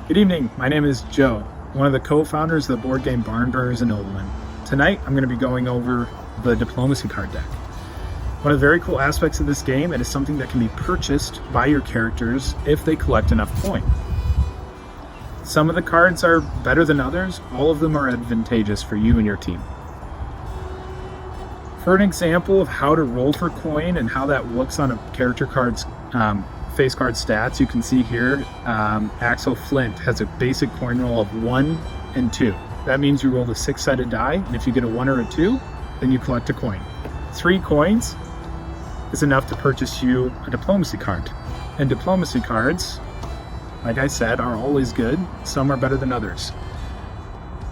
Good evening, my name is Joe, one of the co-founders of the board game Barn Burners in Oberlin. Tonight I'm going to be going over the diplomacy card deck. One of the very cool aspects of this game, it is something that can be purchased by your characters if they collect enough coin. Some of the cards are better than others, all of them are advantageous for you and your team. For an example of how to roll for coin and how that looks on a character card's face card stats, you can see here Axel Flint has a basic coin roll of 1 and 2. That means you roll a 6-sided die, and if you get a 1 or a 2, then you collect a coin. 3 coins is enough to purchase you a diplomacy card. And diplomacy cards, like I said, are always good. Some are better than others.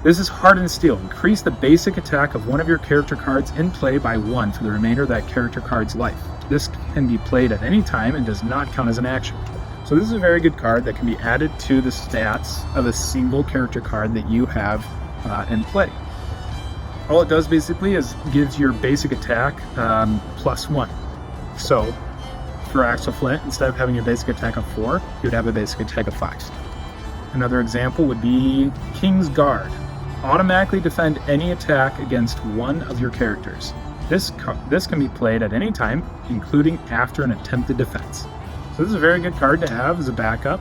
This is Hardened Steel. Increase the basic attack of one of your character cards in play by 1 for the remainder of that character card's life. This can be played at any time and does not count as an action. So this is a very good card that can be added to the stats of a single character card that you have in play. All it does basically is gives your basic attack +1. So for Axel Flint, instead of having your basic attack of 4, you would have a basic attack of 5. Another example would be King's Guard. Automatically defend any attack against one of your characters. This can be played at any time, including after an attempted defense. So this is a very good card to have as a backup.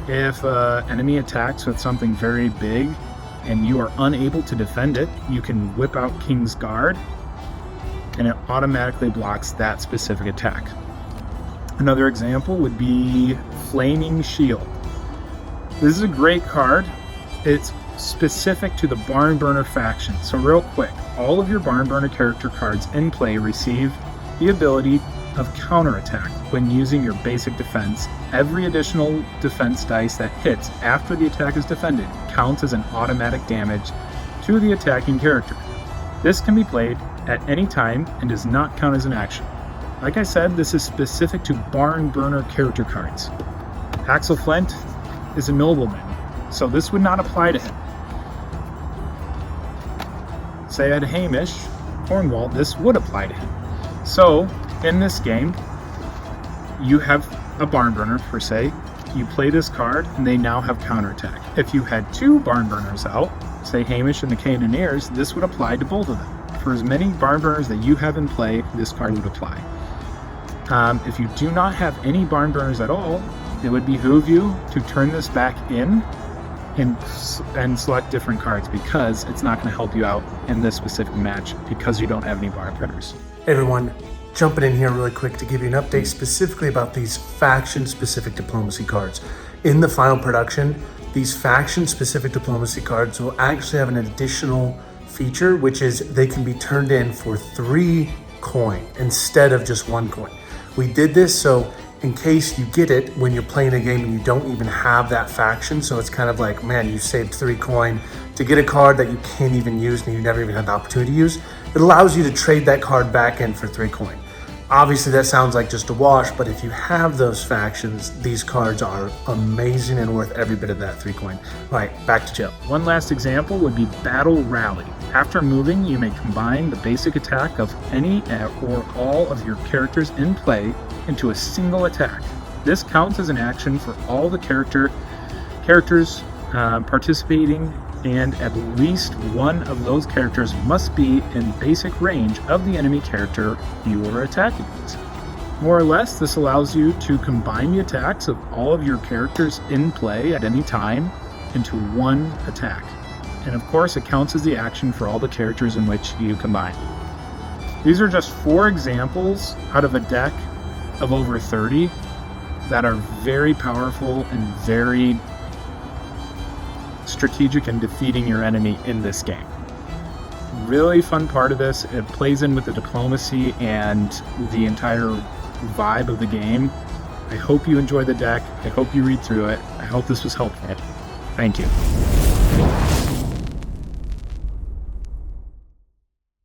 If enemy attacks with something very big and you are unable to defend it, you can whip out King's Guard and it automatically blocks that specific attack. Another example would be Flaming Shield. This is a great card. It's specific to the Barn Burner faction. So real quick, all of your Barn Burner character cards in play receive the ability of counterattack when using your basic defense. Every additional defense dice that hits after the attack is defended counts as an automatic damage to the attacking character. This can be played at any time and does not count as an action. Like I said, this is specific to Barn Burner character cards. Axel Flint is a nobleman, so this would not apply to him. Say I had Hamish Cornwall, this would apply to him. So in this game, you have a Barn Burner per se. You play this card, and they now have counterattack. If you had 2 Barn Burners out, say Hamish and the Cannoneers, this would apply to both of them. For as many Barn Burners that you have in play, this card would apply. If you do not have any Barn Burners at all, it would behoove you to turn this back in and select different cards, because it's not going to help you out in this specific match because you don't have any Barn Burners. Hey everyone, jumping in here really quick to give you an update specifically about these faction-specific diplomacy cards. In the final production, these faction-specific diplomacy cards will actually have an additional feature, which is they can be turned in for 3 coin instead of just 1 coin. We did this so in case you get it when you're playing a game and you don't even have that faction, so it's kind of like, man, you saved 3 coin to get a card that you can't even use and you never even had the opportunity to use. It allows you to trade that card back in for 3 coin. Obviously that sounds like just a wash, but if you have those factions, these cards are amazing and worth every bit of that 3 coin. All right, back to Joe. One last example would be Battle Rally. After moving, you may combine the basic attack of any or all of your characters in play into a single attack. This counts as an action for all the characters participating, and at least one of those characters must be in basic range of the enemy character you are attacking with. More or less, this allows you to combine the attacks of all of your characters in play at any time into one attack. And of course, it counts as the action for all the characters in which you combine. These are just 4 examples out of a deck of over 30 that are very powerful and very strategic in defeating your enemy in this game. Really fun part of this, it plays in with the diplomacy and the entire vibe of the game. I hope you enjoy the deck. I hope you read through it. I hope this was helpful. Thank you.